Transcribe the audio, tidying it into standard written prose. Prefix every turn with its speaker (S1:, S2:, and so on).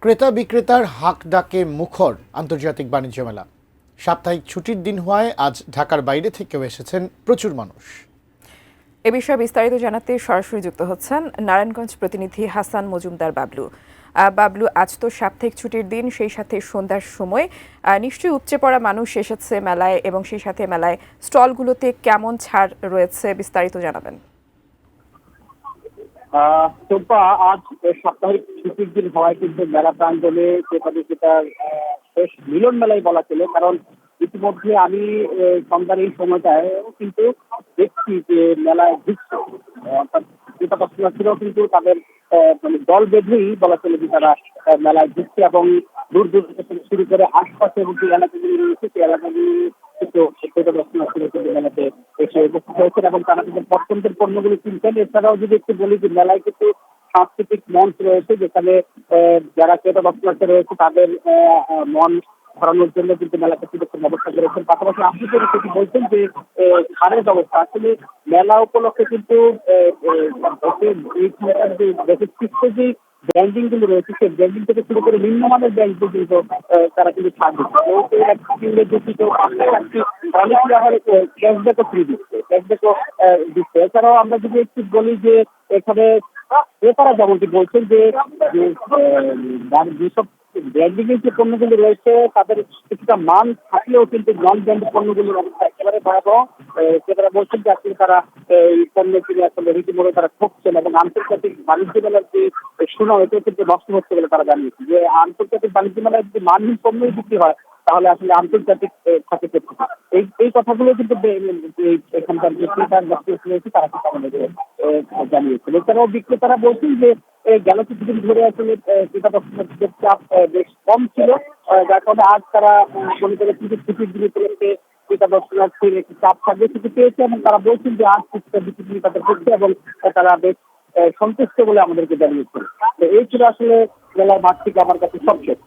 S1: ক্রেতা বিক্রেতার হাক ডাকে মুখর আন্তর্জাতিক বাণিজ্য মেলা। সাপ্তাহিক ছুটির দিন হওয়ায় আজ ঢাকার বাইরে থেকেও এসেছেন প্রচুর মানুষ।
S2: এ বিষয়ে বিস্তারিত জানাতে সরাসরি যুক্ত হচ্ছেন নারায়ণগঞ্জ প্রতিনিধি হাসান মজুমদার বাবলু। বাবলু, আজ তো সাপ্তাহিক ছুটির দিন, সেই সাথে সন্ধ্যার সময় নিশ্চয়ই উপচে পড়া মানুষ এসেছে মেলায়, এবং সেই সাথে মেলায় স্টলগুলোতে কেমন ছাড় রয়েছে বিস্তারিত জানাবেন।
S3: তোপা আজ সাপ্তাহিক ছুটির দিন হওয়ায় কিন্তু মেলা প্রাঙ্গণে ক্রেতা বিক্রেতার শেষ মিলন মেলায় বলা চলে। কারণ ইতিমধ্যে আমি সন্ধ্যার এই সময়টায় কিন্তু দেখছি যে মেলায় ঢুকছে, অর্থাৎ ক্রেতা দর্শনার্থীরাও কিন্তু তাদের মানে দল বেঁধেই বলা চলে যে তারা মেলায় ঢুকছে, এবং দূর দূর থেকে শুরু করে আশপাশে এবং যে এলাকাগুলি রয়েছে সেই এলাকাগুলি কিন্তু ক্রেতা দর্শনার্থীরা কিন্তু মেলাতে এসে উপস্থিত হয়েছেন এবং তারা কিন্তু পছন্দের পণ্যগুলি কিনছেন। এছাড়াও যদি একটু বলি যে মেলায় কিন্তু সাংস্কৃতিক মঞ্চ রয়েছে, যেখানে যারা ক্রেতা দর্শনার্থী রয়েছে তাদের মন ধরানোর জন্য কিন্তু মেলাতে কিছুক্ষণ ব্যবস্থা করেছেন। পাশাপাশি আপনি যেটি বলছেন যে ছাড়ের ব্যবস্থা, আসলে মেলা উপলক্ষে কিন্তু যে ব্র্যান্ডিং গুলো রয়েছে সেই ব্র্যান্ডিং থেকে শুরু করে নিম্নমানের ব্র্যান্ড পর্যন্ত তারা কিন্তু ছাড় দিচ্ছে। ক্যাশব্যাকও ফ্রি দিচ্ছে, ক্যাশব্যাকও দিচ্ছে। এছাড়াও আমরা যদি একটু বলি যে এখানে ক্রেতারা যেমনটি বলছেন যে যেসব ব্র্যান্ডিং এর যে পণ্যগুলো রয়েছে তাদের কিছুটা মান থাকলেও কিন্তু নন ব্র্যান্ড পণ্যগুলোর অবস্থা একেবারে ভয়াবহ। ক্রেতারা বলছেন যে আসলে তারা এই পণ্য কিনে আসলে রীতিমতো তারা ঠকছেন, এবং আন্তর্জাতিক বাণিজ্য মেলার যে সুনাম এটা কিন্তু নষ্ট হচ্ছে বলে তারা জানিয়েছে। যে আন্তর্জাতিক বাণিজ্য মেলায় যদি মানহীন পণ্যই বিক্রি হয় তাহলে আসলে আন্তর্জাতিক খাতে করতে এই কথাগুলো কিন্তু এখানকার যে ক্রেতার রয়েছে তারা কিন্তু আমাদের জানিয়েছেন। এছাড়াও বিক্রেতারা বলছেন যে গেল কিছুদিন ধরে আসলে ক্রেতা দর্শনার্থীদের চাপ বেশ কম ছিল, যার কারণে আজ তারা মনে করে কিন্তু ছুটির দিনে উপলক্ষে ক্রেতা দর্শনার্থীর একটি চাপ থাকবে ছুটি পেয়েছে, এবং তারা বলছেন যে আজ কিছুটা বিক্রি তাদের করছে এবং তারা বেশ সন্তুষ্ট বলে আমাদেরকে জানিয়েছেন। তো এই ছিল আসলে মেলার মাঠ থেকে আমার কাছে সবচেয়ে।